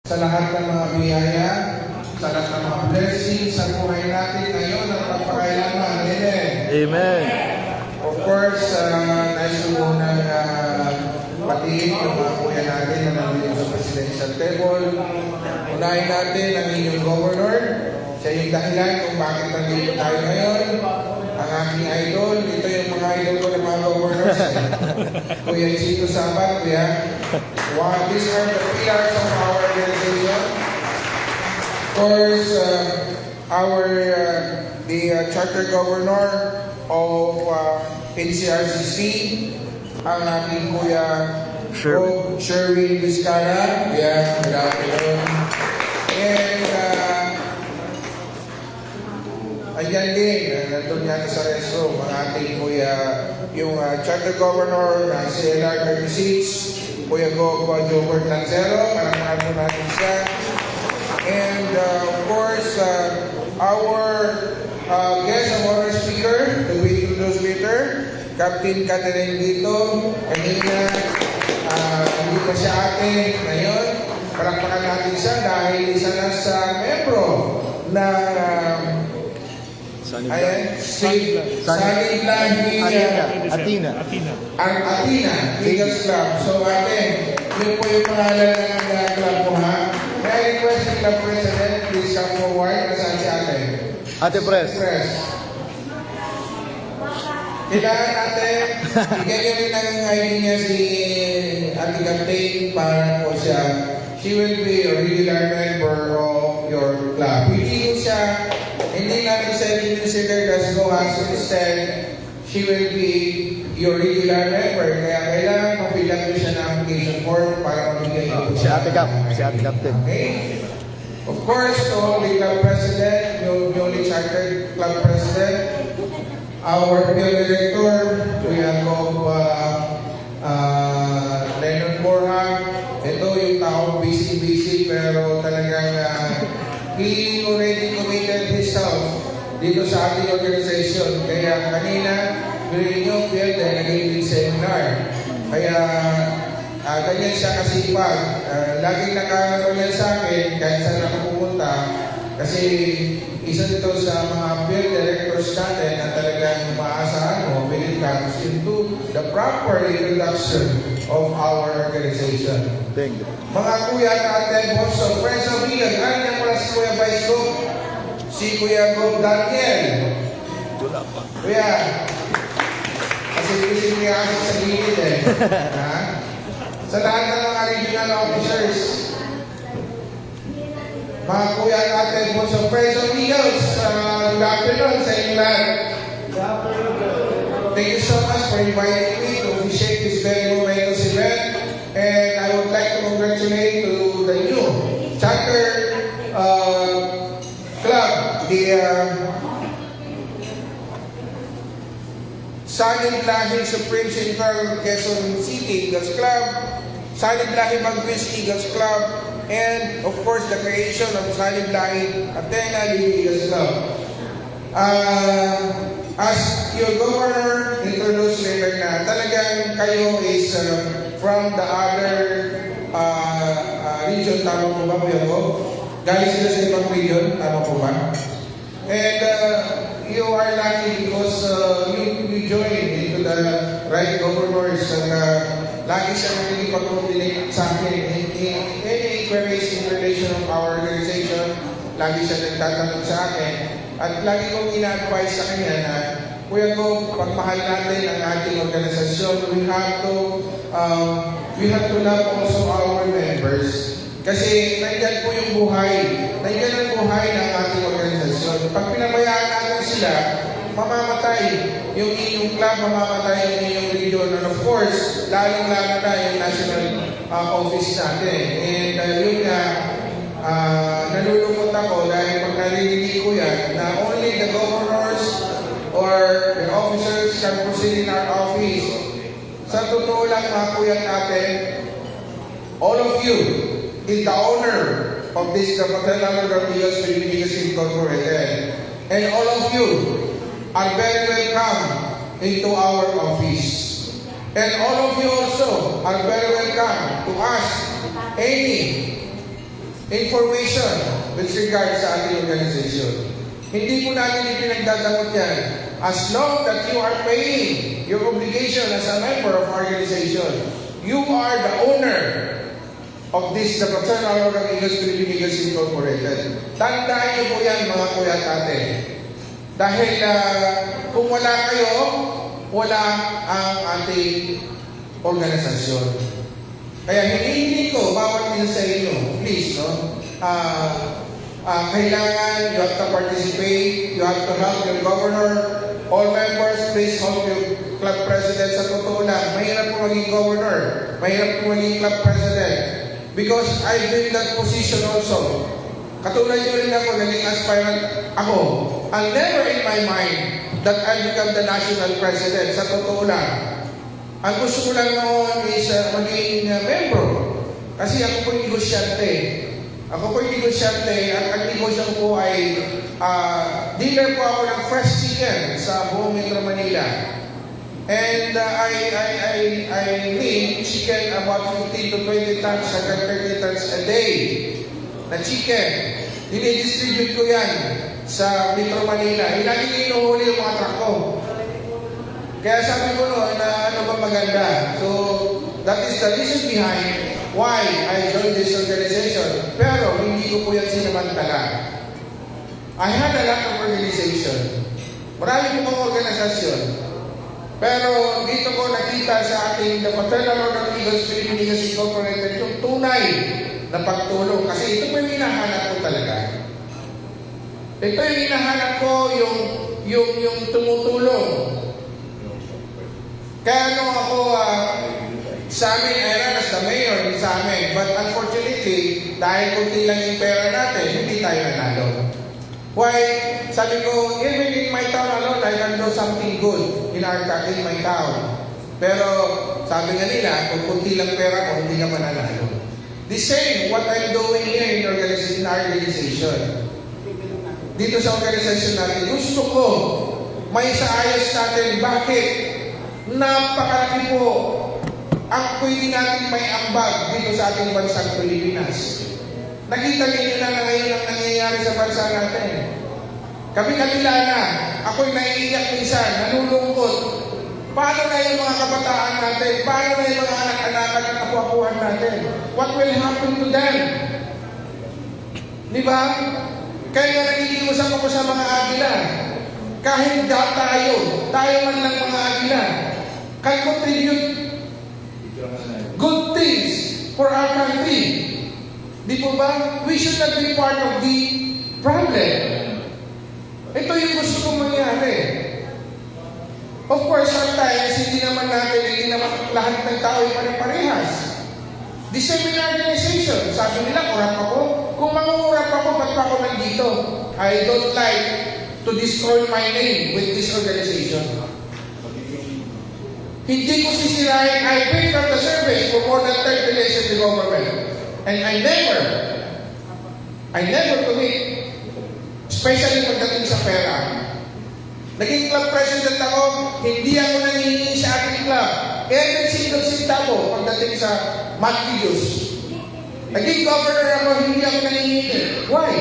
Sa lahat ng mga biyaya, sa lahat ng mga blessings sa buhay natin ngayon at pagpakailanman. Amen. Amen. Of course, nais ko munang patiin yung mga kuya natin na nandito sa presidential table. Unahin natin ang inyong governor. Siya yung dahilan kung bakit nandito tayo ngayon. Ang aking idol, ito yung mga idol ko ng mga governors. Kuya Chito Sabat, kuya. These are the pillars of our organization. Of course, the charter governor of NCRCC, ang aking kuya Sherwin Vizcara. Yeah, good afternoon. And ayan din, nandun yata sa restroom, ang ating kuya, yung charter governor ng CLR 36, Kuya Gogo Jobert Lancero, parang po natin siya. And of course, our guest of honor speaker, the way to those later, Captain Catherine Dito. Kanina, hindi pa siya atin ngayon. Palakpakan natin siya dahil isa na sa membro ng Athena. Ang Athena Eagles Club. So ate, yun po yung pangalan ng club mo ha. May I request the club president, please come forward. Nasaan si ate? Ate Pres. Kailangan natin, bigyan nyo rin ang ID niya si Ate Captain para po siya. She will be a regular member of your club. Hindi siya, hindi natin siya consider as no as instead, she will be your regular member. Kaya kailangan mapilang nyo siya ng application form para mabigyan nyo po Si Ate Captain. Okay? Of course, to the club president, yung newly chartered club president, our field director, we have Lennon Borja. Ito yung taong busy pero talagang he already committed himself dito sa ating organization. Kaya kanina, during yung field, naging seminar. Kaya ganyan siya kasipag. Laging nakakaroon sa akin kahit saan ako pumunta. Kasi isa dito sa mga field directors natin na talagang maasahan mo when it comes into the proper introduction of our organization. Thank you. Mga kuya natin, also friends of Eagle, ano na pala si Kuya Vice Gov? Si Kuya Gov Daniel. Wala pa. Kuya, kasi busy niya kasi sa gilid eh. Ha? Sa lahat ng mga regional officers, mga kuya natin po sa Friends of Eagles, good afternoon sa inyo lahat. Thank you so much for inviting me to officiate this very momentous event. And I would like to congratulate to the new charter club, the Saling Lahi Supreme Central Quezon City Eagles Club, Saling Lahi Magwis Eagles Club, and of course the creation of Saling Lahi Athena Eagles Club. As your governor introduced later na talagang kayo is from the other region, tama po ba Kuya Bob? Galing sila sa ibang region, tama po ba? And you are lucky because you joined into the right governors and lagi siya nakikipag-coordinate sa akin in any queries in relation of our organization. Lagi siya nagtatanong sa akin at lagi kong ina-advise sa kanya na Kuya Go, pagmahal natin ang ating organisasyon, we have to love also our members. Kasi nandyan po yung buhay. Nandyan ang buhay ng ating organisasyon. Pag pinabayaan natin sila, mamamatay yung inyong club, mamamatay yung inyong region. And of course, lalong-lalo na yung national office natin. And yun nga, nalulungkot ako dahil pag narinig ko yan, na only the governors or the officers can proceed in our office. Sa totoo lang mga kuya natin, all of you is the owner of this Kapatala Eagles Philippines Incorporated. And all of you are very welcome into our office. And all of you also are very welcome to ask any information with regard sa ating organization. Hindi po natin ipinagdadamot yan. As long that you are paying your obligation as a member of our organization, you are the owner of this, the Fraternal Order of Eagles Philippine Eagles Incorporated. Tandaan niyo po yan, mga kuya at ate. Dahil kung wala kayo, wala ang ating organisasyon. Kaya hinihingi ko, bawat isa sa inyo, please, no? Kailangan, you have to participate, you have to help your governor, all members, please help your club president. Sa totoo lang, mahirap po maging governor, mahirap po maging club president. Because I've been in that position also. Katulad nyo rin ako, naging aspirant ako. I'll never in my mind that I'll become the national president. Sa totoo lang. Ang gusto ko lang noon is maging member. Kasi ako po yung negosyante. Ako po yung negosyante at ang negosyo ko ay dealer po ako ng fresh chicken sa buong Metro Manila. And I need chicken about 15 to 20 tons hanggang 30 tons a day na chicken. Dinidistribute ko yan sa Metro Manila. Lagi inuhuli yung mga truck ko. Kaya sabi ko noon na ano ba maganda. So, that is the reason behind why I joined this organization. Pero, hindi ko po yan sinamantala. I had a lot of organization. Marami po mga organisasyon. Pero, dito ko nakita sa ating the Fraternal Order of Eagles Philippine Eagles Incorporated yung tunay na pagtulong. Kasi ito po yung hinahanap ko talaga. Ito yung hinahanap ko yung tumutulong. Kaya nung ako sa amin, I ran as the mayor sa amin. But unfortunately, dahil kunti lang yung pera natin, hindi tayo nanalo. Why? Sabi ko, even in my town alone, I can do something good in my town. Pero sabi nga nila, kung kunti lang pera ko, hindi ka mananalo. The same, what I'm doing here in our organization. Dito sa organisasyon natin, gusto ko may saayos natin. Bakit? Napakalaki po ang pwede natin may ambag dito sa ating bansang Pilipinas. Nakita niyo na ngayon ang nangyayari sa bansa natin. Kami-kabila na, ako'y naiiyak minsan, nalulungkot. Paano na yung mga kabataan natin? Paano na yung mga anak-anak at kapuapuhan natin? What will happen to them? Di ba? Kaya nga nakikiusap ako sa mga agila. Kahit tayo man lang mga agila, can contribute good things for our country. Di po ba? We should not be part of the problem. Ito yung gusto kong mangyari. Of course, sometimes, hindi naman lahat ng tao ay pare-parehas. The same in organization. Sabi nila, kurap ako. Kung mangungurap ako, ba't pa ako nandito? I don't like to destroy my name with this organization. Hindi ko sisirahin. I paid from the service for more than 30 years in the government. And I never commit. Especially pagdating sa pera. Naging club president ako, hindi ako nangihingi sa aking club. Every single centavo pagdating sa monthly dues. Naging governor ako, hindi ako nangihingi. Why?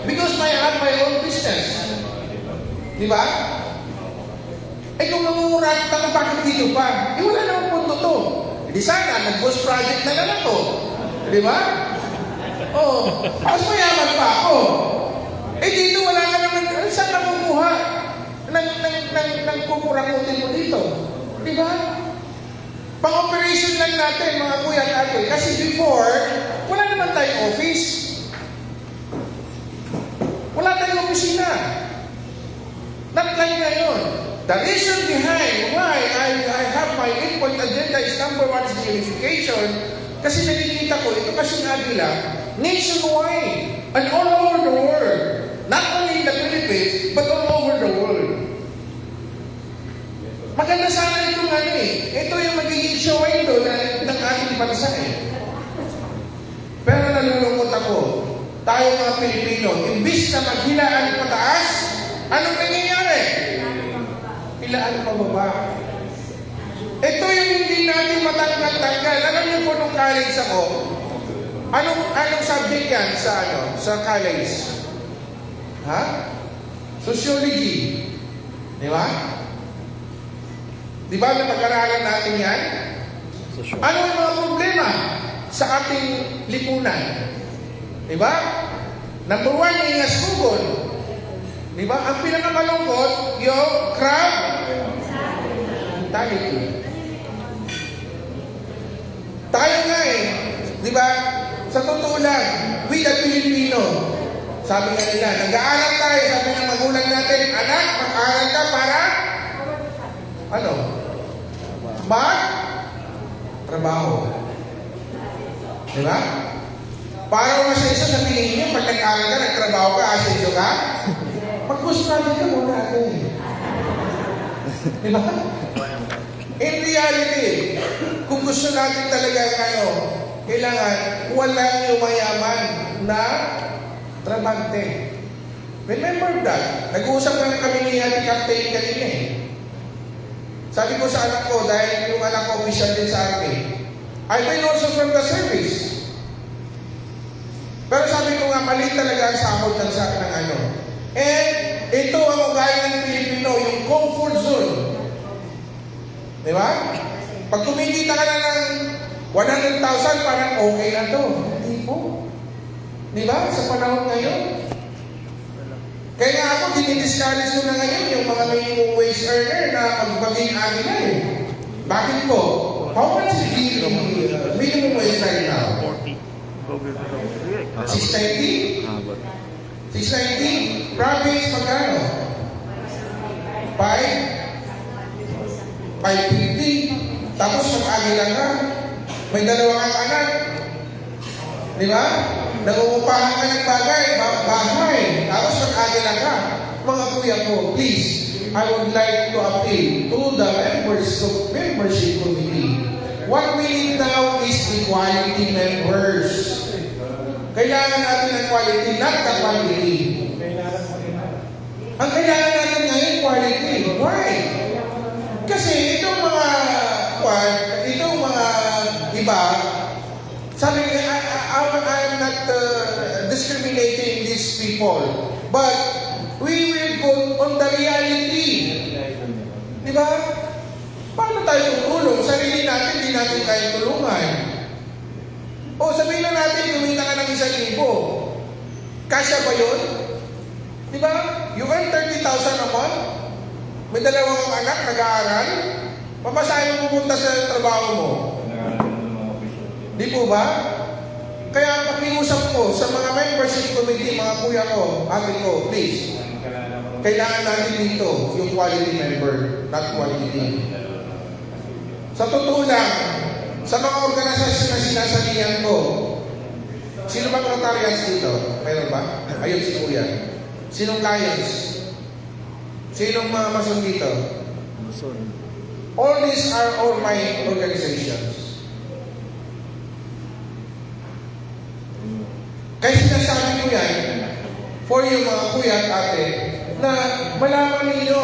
Because I have my own business. Di ba? Eh kung nangungurat ako, bakit dito pa? Eh wala namang punto to. Di sana, nag-ghost project na lang ako. Di ba? Oh, mas mayaman pa ako. Eh dito wala ka naman, saan na kumuha ng kukurakutin mo dito? Di ba? Pang-operation lang natin, mga kuya at ate. Kasi before, wala naman tayong office. Wala tayong opisina. Not like ngayon. The reason behind why I have my 8-point agenda is number one is the unification. Kasi nakikita ko, ito kasing agila, nationwide and all over the world. Not only in the Philippines, but all over the world. Maganda sana ito nga Ito yung magiging show ito ng ating bansa Pero nalulungkot ako. Tayo mga Pilipino, imbis na maghilaan pataas, anong nangyayari? Hilaan pababa. Ito yung hindi natin matanggal-tanggal. Alam niyo po nung college ako, Anong subject yan sa college? Ha? Sociology. Di ba? Di ba napag-aralan natin yan? Ano ang mga problema sa ating lipunan? Di ba? Number one, ingasugod. Di ba? Ang pinakamalungkot, yung crab mentality. Tayo nga di ba? Sa totoo lang, we the Filipino, sabi nga nila, nag-aaral tayo, sabi ng magulang natin, anak, mag-aaral ka para ano? Trabaho. Di ba? Para masayso sa tingin niyo, pag nag-aaral ka, nagtrabaho ka, asayso ka, mag-gustuhan ka muna natin. Di ba? In reality, kung gusto natin talaga kailangan walang yung mayaman na trabante. Remember that. Nag-uusap na kami ni Ate Captain kanina Sabi ko sa anak ko, dahil yung anak ko official din sa army, I've been also from the service. Pero sabi ko nga, mali talaga ang sahod ng And ito ang ugali ng Pilipino, yung comfort zone. Di ba? Pag kumikita ka na ng 100,000, parang okay na to. Hindi po. Di ba? Sa panahon ngayon. Kaya nga ako, dinidiscourage ko na ngayon yung mga minimum wage earner na maging amin na Bakit po? How much is the minimum wage right now? 690? 690? Province, magkano? 550? Tapos mag-agila ka. May dalawang anak. Di ba? Nangungupahan ka ng bahay. Tapos mag-agila ka. Mga kuya ko, please, I would like to appeal to the membership committee. What we need now is the quality members. Kailangan natin ng quality, not the quantity. Ang kailangan natin ngayon, quality. Why? Kasi itong mga iba, sabi nga, I'm not discriminating these people, but we will go on the reality. Di ba? Paano tayo tutulong? Sarili natin, di natin kaya tulungan. O sabihin na natin, kumita ka ng 1,000. Kasya ba yun? Di ba? You earn 30,000 a month? May dalawang anak, nag-aaral? Pamasahin mo pupunta sa trabaho mo. Di po ba? Kaya pakiusap ko sa mga membership committee, mga kuya ko, ate ko, please. Kailangan natin dito yung quality member, not quantity. Sa totoo lang, sa mga organisasyon na sinasalihan ko, sino bang Rotarians dito? Mayroon ba? Ayun si Kuya. Sinong Lions? Sinong mga Mason dito? All these are all my organizations. Kaya sinasabi ko yan, for you mga kuya at ate, na malaman ninyo